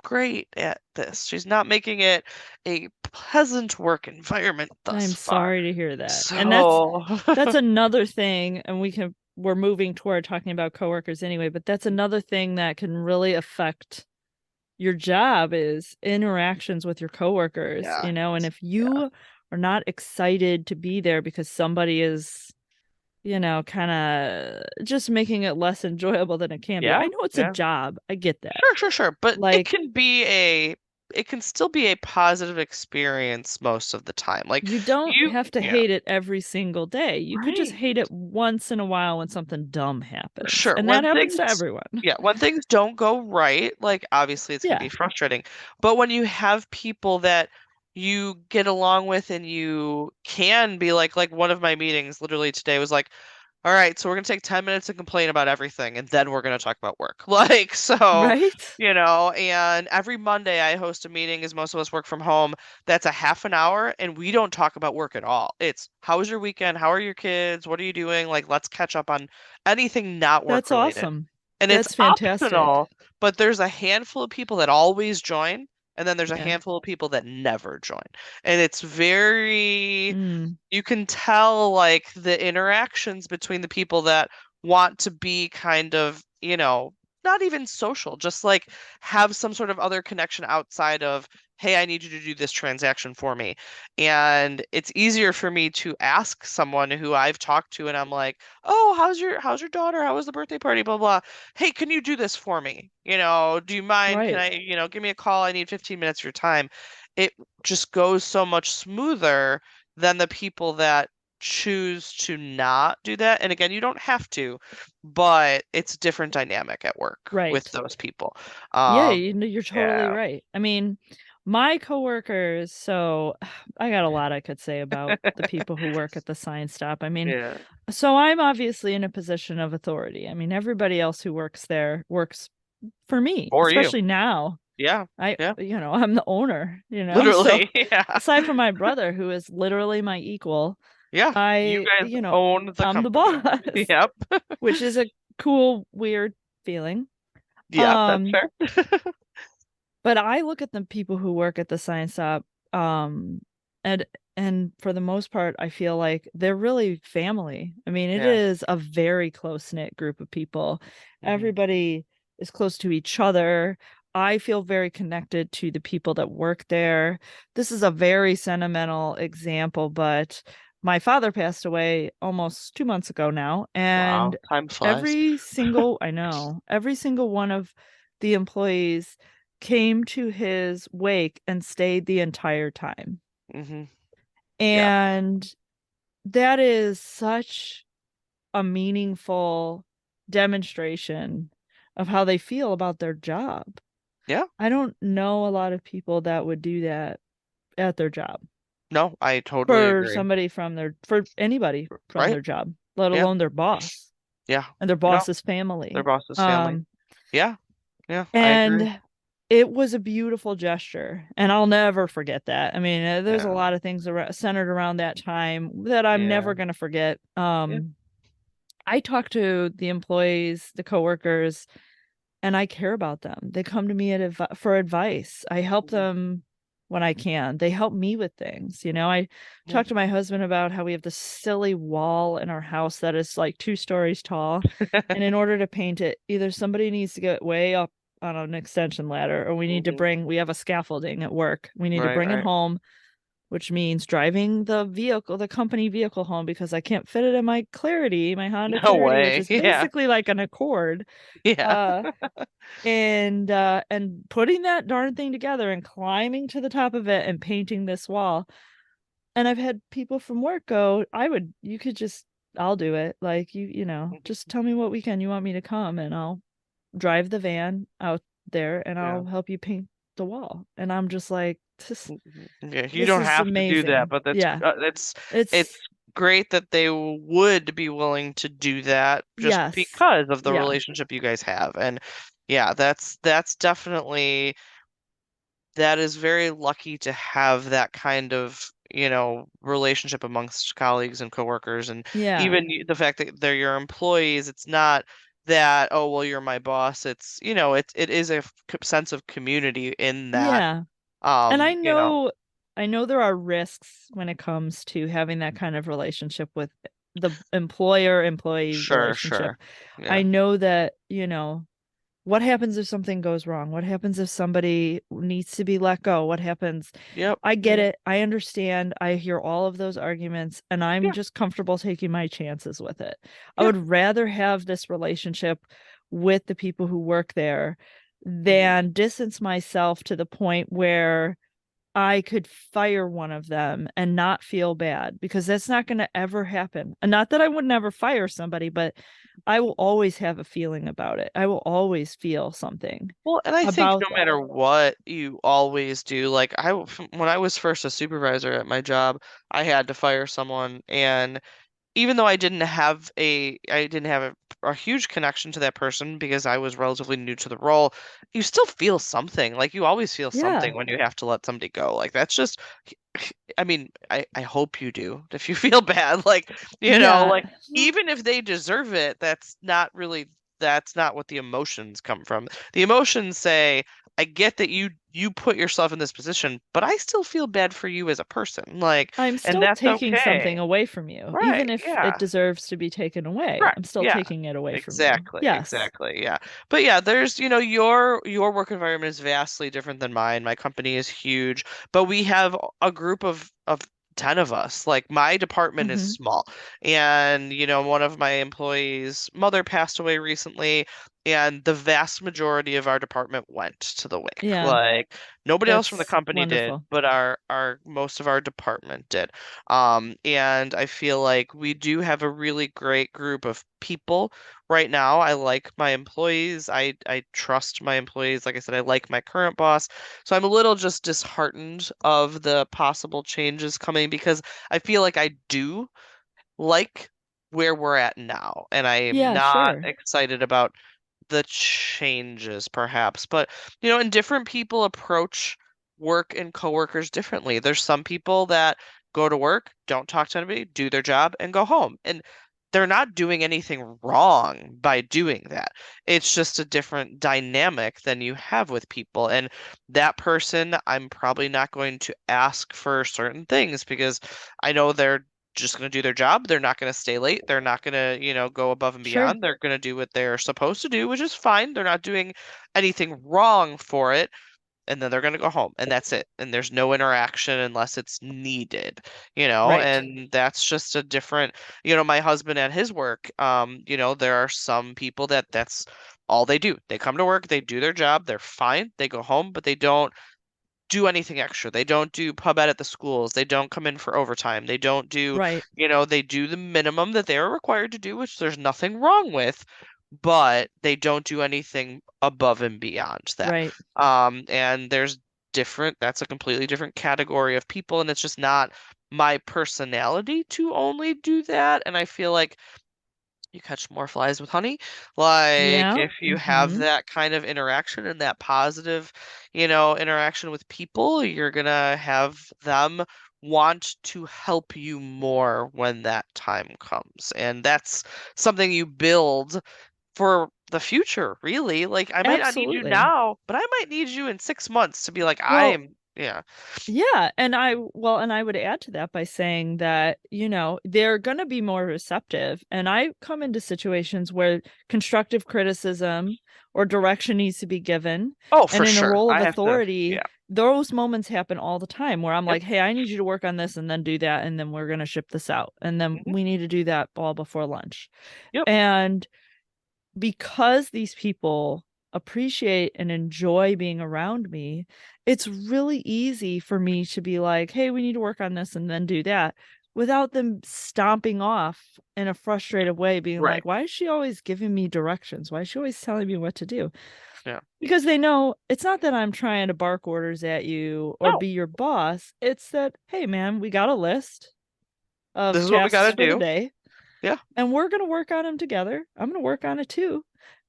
great at this. She's not making it a pleasant work environment thus I'm far. sorry to hear that. So And that's another thing, and we're moving toward talking about coworkers anyway, but that's another thing that can really affect your job is interactions with your coworkers, and if you are not excited to be there because somebody is, kind of just making it less enjoyable than it can be. I know it's a job. I get that. Sure. But it can still be a positive experience most of the time. Like you don't have to hate it every single day. You could just hate it once in a while when something dumb happens. Sure. And that happens to everyone. Yeah, when things don't go right, like obviously it's gonna be frustrating. But when you have people that you get along with and you can be like one of my meetings literally today was like, all right, so we're gonna take 10 minutes to complain about everything, and then we're gonna talk about work. And every Monday I host a meeting as most of us work from home. That's a half an hour, and we don't talk about work at all. It's how was your weekend? How are your kids? What are you doing? Like, let's catch up on anything not work related. That's awesome. And it's optional, but there's a handful of people that always join, and then there's a handful of people that never join. And it's very, you can tell like the interactions between the people that want to be kind of, not even social, just like have some sort of other connection outside of, hey, I need you to do this transaction for me. And it's easier for me to ask someone who I've talked to and I'm like, oh, how's your daughter? How was the birthday party? Blah, blah. Hey, can you do this for me? Do you mind? Can I, give me a call? I need 15 minutes of your time. It just goes so much smoother than the people that choose to not do that. And again, you don't have to, but it's a different dynamic at work with those people. You're totally right. I mean, my coworkers, so I got a lot I could say about the people who work at the Sign Stop. I mean, so I'm obviously in a position of authority. I mean, everybody else who works there works for me, especially now. I'm the owner, Literally, so, aside from my brother, who is literally my equal. You guys own the I'm company. the boss. Yep. Which is a cool, weird feeling. Yeah, that's fair. But I look at the people who work at the Sign Stop, and for the most part, I feel like they're really family. I mean, it is a very close-knit group of people. Everybody is close to each other. I feel very connected to the people that work there. This is a very sentimental example, but my father passed away almost 2 months ago now, and time flies. every single one of the employees came to his wake and stayed the entire time. And that is such a meaningful demonstration of how they feel about their job. I don't know a lot of people that would do that at their job. No, I totally agree. For anybody from their job, let alone their boss. And their boss's family. Their boss's family. And I agree. It was a beautiful gesture, and I'll never forget that. I mean, there's a lot of things centered around that time that I'm never going to forget. I talk to the employees, the coworkers, and I care about them. They come to me for advice. I help them when I can. They help me with things. I talked to my husband about how we have this silly wall in our house that is like 2 stories tall. And in order to paint it, either somebody needs to get way up on an extension ladder, or we need to we have a scaffolding at work. We need to bring it home, which means driving the company vehicle home, because I can't fit it in my Clarity, my Honda Clarity, which is basically like an Accord. And putting that darn thing together and climbing to the top of it and painting this wall. And I've had people from work go, I'll do it. Like, just tell me what weekend you want me to come, and I'll drive the van out there and I'll help you paint the wall. And I'm just like, you don't have to do that, but it's great that they would be willing to do that just because of the relationship you guys have. And that's definitely, that is very lucky to have that kind of relationship amongst colleagues and coworkers, and Yeah. even the fact that they're your employees. It's not that, oh, well, you're my boss. It's, it is a sense of community in that. Yeah. And You know, I know there are risks when it comes to having that kind of relationship with the employer-employee sure, relationship. sure. Yeah. I know that, what happens if something goes wrong? What happens if somebody needs to be let go? What happens? Yep. I get it. I understand. I hear all of those arguments, and I'm Yeah. just comfortable taking my chances with it. I Yeah. would rather have this relationship with the people who work there Mhm. than distance myself to the point where I could fire one of them and not feel bad, because that's not going to ever happen. And not that I would never fire somebody, but I will always have a feeling about it. I will always feel something Well, and I think about no that. matter what you always do, like when I was first a supervisor at my job, I had to fire someone, and even though I didn't have a huge connection to that person because I was relatively new to the role, you still feel something. Like you always feel Yeah. something when you have to let somebody go. Like that's just, I mean, I hope you do. If you feel bad, like, Yeah. like even if they deserve it, that's not what the emotions come from. The emotions say, I get that you put yourself in this position, but I still feel bad for you as a person. Like, I'm and still that's taking okay. something away from you, Right. even if it Yeah. deserves to be taken away. Correct. I'm still Yeah. taking it away from you. Exactly. Yes. Exactly. Yeah. But yeah, there's, your work environment is vastly different than mine. My company is huge, but we have a group of 10 of us. Like my department is Hmm. small. And, one of my employees' mother passed away recently, and the vast majority of our department went to the wake. Yeah. Like nobody else from the That's company did, wonderful. but our most of our department did. And I feel like we do have a really great group of people right now. I like my employees. I trust my employees. Like I said, I like my current boss. So I'm a little just disheartened of the possible changes coming because I feel like I do like where we're at now, and I am Yeah, not sure. excited about the changes perhaps. But and different people approach work and coworkers differently. There's some people that go to work, don't talk to anybody, do their job and go home, and they're not doing anything wrong by doing that. It's just a different dynamic than you have with people, and that person, I'm probably not going to ask for certain things because I know they're just going to do their job. They're not going to stay late. They're not going to, go above and Sure. beyond. They're going to do what they're supposed to do, which is fine. They're not doing anything wrong for it. And then they're going to go home, and that's it. And there's no interaction unless it's needed, Right. and that's just a different, my husband at his work, there are some people that's all they do. They come to work, they do their job, they're fine, they go home, but they don't do anything extra. They don't do pub ed at the schools. They don't come in for overtime. They don't do, Right. they do the minimum that they are required to do, which there's nothing wrong with, but they don't do anything above and beyond that. Right. And that's a completely different category of people, and it's just not my personality to only do that. And I feel like you catch more flies with honey. Like Yeah. if you have Hmm. that kind of interaction and that positive, interaction with people, you're gonna have them want to help you more when that time comes. And that's something you build for the future, really. Like I might not need you Absolutely. now, but I might need you in 6 months to be like, Well, yeah. yeah, and I would add to that by saying that, they're going to be more receptive. And I come into situations where constructive criticism or direction needs to be given. Oh, And for in a sure. role of I have to, authority, yeah. those moments happen all the time where I'm Yep. like, hey, I need you to work on this and then do that. And then we're going to ship this out. And then Hmm. we need to do that all before lunch. Yep. And because these people appreciate and enjoy being around me, it's really easy for me to be like, hey, we need to work on this and then do that without them stomping off in a frustrated way, being Right. like, why is she always giving me directions? Why is she always telling me what to do? Yeah. Because they know it's not that I'm trying to bark orders at you or No, be your boss. It's that, hey, man, we got a list this of is what we tasks gotta for the do. day Yeah. and we're going to work on them together. I'm going to work on it too.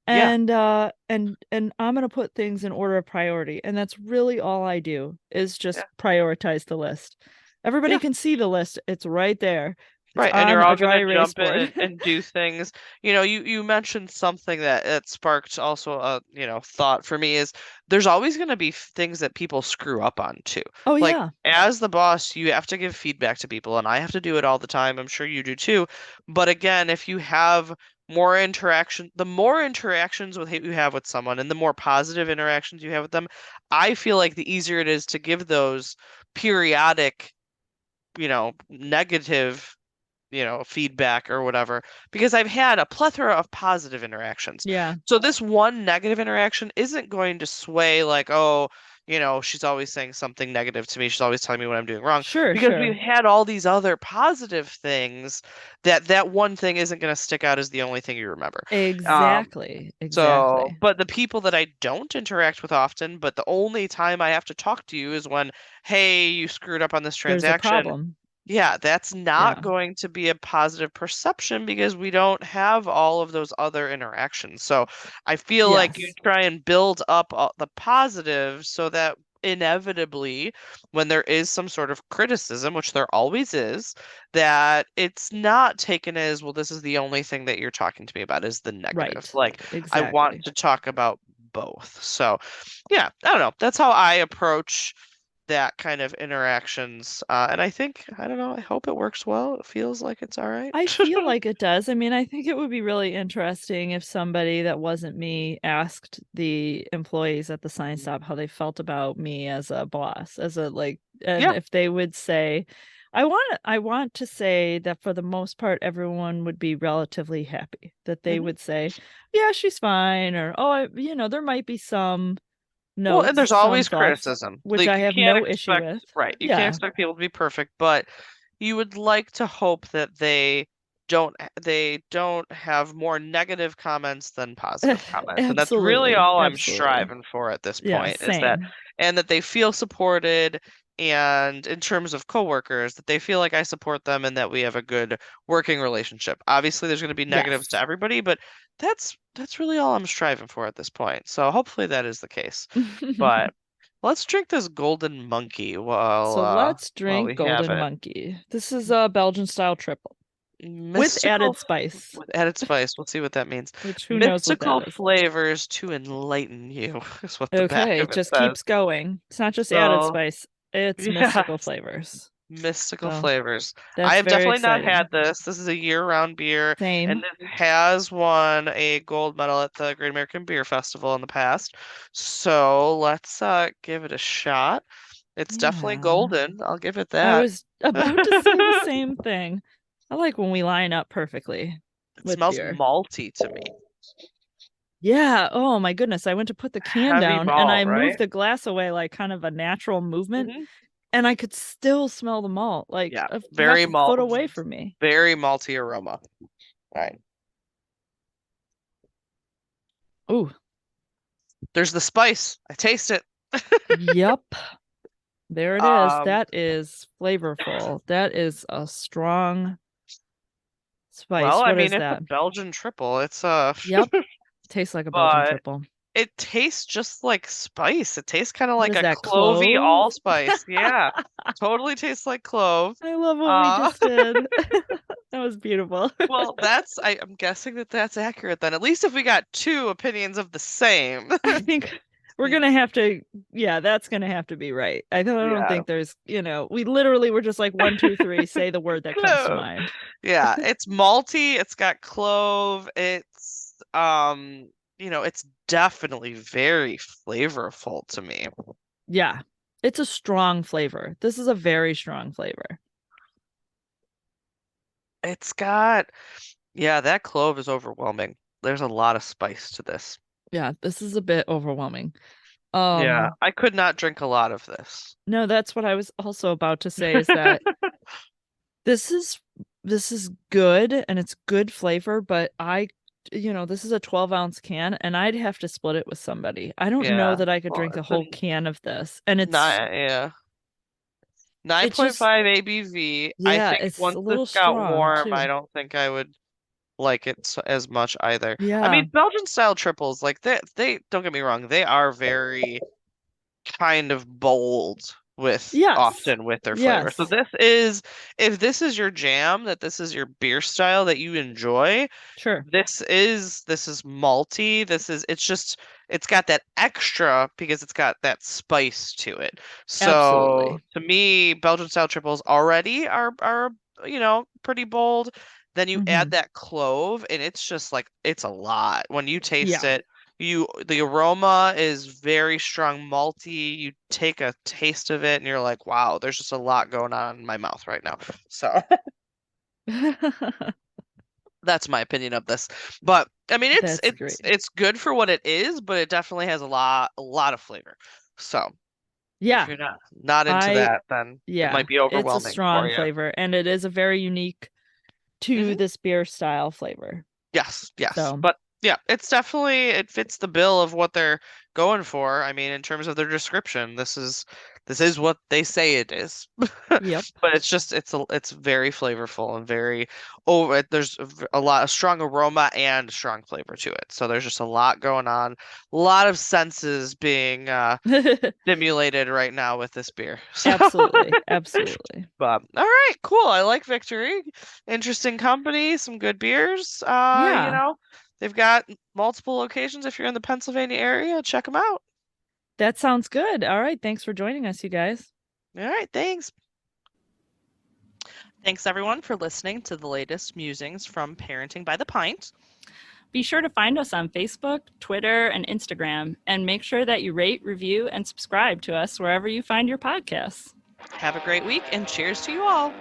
Yeah. And I'm going to put things in order of priority. And that's really all I do is Yeah. just prioritize the list. Everybody can see the list. It's right there. It's Right, and on you're a all dry going to erase jump in board. and do things. You mentioned something that sparked also a, thought for me is there's always going to be things that people screw up on too. Oh, Like yeah. as the boss, you have to give feedback to people, and I have to do it all the time. I'm sure you do too. But again, if you have more interaction, the more interactions you have with someone and the more positive interactions you have with them, I feel like the easier it is to give those periodic, negative feedback or whatever, because I've had a plethora of positive interactions. Yeah. So this one negative interaction isn't going to sway like, oh, she's always saying something negative to me. She's always telling me what I'm doing wrong. Sure, Because sure. we've had all these other positive things that one thing isn't going to stick out as the only thing you remember. Exactly. So, Exactly. but the people that I don't interact with often, but the only time I have to talk to you is when, hey, you screwed up on this There's a transaction. problem. Yeah, that's not Yeah. going to be a positive perception because we don't have all of those other interactions. So I feel like you Yes. try and build up the positives so that inevitably, when there is some sort of criticism, which there always is, that it's not taken as, well, this is the only thing that you're talking to me about is the negative. Right. Like, I want Exactly. to talk about both. So, yeah, I don't know. That's how I approach that kind of interactions. And I don't know, I hope it works well. It feels like it's all right. I feel like it does. I mean, I think it would be really interesting if somebody that wasn't me asked the employees at the sign stop how they felt about me as a boss, and Yeah. if they would say, I want to say that for the most part, everyone would be relatively happy, that they hmm would say, yeah, she's fine, or, oh, there might be some Well, and notes, there's some always thoughts, criticism. which Like I you have can't no issue expect, with. right, you can't Yeah. expect people to be perfect, but you would like to hope that they don't have more negative comments than positive comments. And that's really Absolutely. all I'm Absolutely. striving for at this Yeah, point is that same. and that they feel supported, and in terms of coworkers, that they feel like I support them and that we have a good working relationship. Obviously, there's going to be negatives to Yes. everybody, but that's really all I'm striving for at this point. So hopefully that is the case. But let's drink this golden monkey while So let's while drink we have Golden it. Monkey. This is a Belgian style triple with added Mystical spice, with added spice. We'll see what that means. which who knows what that Mystical is. flavors to enlighten you is what the back Okay, of it it just says. keeps going. It's not just added So, spice, it's yeah, mystical flavors. mystical So flavors. I that's have very definitely not exciting. had this. This is a year-round beer, and Same. it has won a gold medal at the Great American Beer Festival in the past. So let's give it a shot. It's definitely Yeah. golden. I'll give it I that. was about to say the same thing. I like when we line up perfectly It with smells beer. malty to me. Yeah. Oh my goodness. I went to put the can Heavy down and I malt, moved right? the glass away like kind of a natural movement, hmm and I could still smell the malt like Yeah, a half very a foot malt, away from me. very malty aroma. Right. Ooh, There's the spice. I taste it. yep. There it is. Um, That is flavorful. That is a strong well, spice. I What mean, is it's a that? Belgian triple. It's Yep. Tastes like a Belgian but triple. it tastes just like spice. It tastes kind of What like is a that? clovey Clove? allspice. Yeah, totally tastes like clove. I love what we Uh, just did. That was beautiful. well, I'm guessing that that's accurate then. At least if we got two opinions of the same. I think we're gonna have to, yeah, that's gonna have to be right. I don't Yeah. think there's, we literally were just like 1, 2, 3, say the word that comes to Clove. mind. Yeah, it's malty, it's got clove, it's definitely very flavorful to me. Yeah, it's a strong flavor. This is a very strong flavor. It's got, yeah, that clove is overwhelming. There's a lot of spice to this. Yeah, this is a bit overwhelming. Yeah, Um, I could not drink a lot of this. no, that's what I was also about to say is that this is this is good and it's good flavor, but this is a 12-ounce can and I'd have to split it with somebody. I don't know Yeah. that I could Well, drink a it's whole a can of this. And yeah. it just 9.5 ABV. I yeah, think it's a once this little got strong warm, I too. don't think I would like it as much either. I Yeah. mean, Belgian style triples, like they don't get me wrong, they are very kind of bold often with their flavor. So if this is your jam, that this is your beer style that you enjoy, sure. This is malty. It's got that extra because it's got that spice to it. So Absolutely. to me, Belgian style triples already are pretty bold. Then you add that clove and it's just like it's a lot. When you taste it, the aroma is very strong malty. You take a taste of it and you're like, wow, there's just a lot going on in my mouth right now. So that's my opinion of this. But I mean it's good for what it is, but it definitely has a lot of flavor. So if you're not into that, then it might be overwhelming. It's a strong flavor, and it is a very unique to this beer style flavor. Yes. So. But yeah, it fits the bill of what they're going for. I mean, in terms of their description, this is what they say it is. Yep. But it's very flavorful and very there's a strong aroma and strong flavor to it. So there's just a lot going on, a lot of senses being stimulated right now with this beer. So. Absolutely. But all right, cool. I like Victory. Interesting company, some good beers. They've got multiple locations. If you're in the Pennsylvania area, check them out. That sounds good. All right. Thanks for joining us, you guys. All right. Thanks. Thanks, everyone, for listening to the latest musings from Parenting by the Pint. Be sure to find us on Facebook, Twitter, and Instagram, and make sure that you rate, review, and subscribe to us wherever you find your podcasts. Have a great week, and cheers to you all.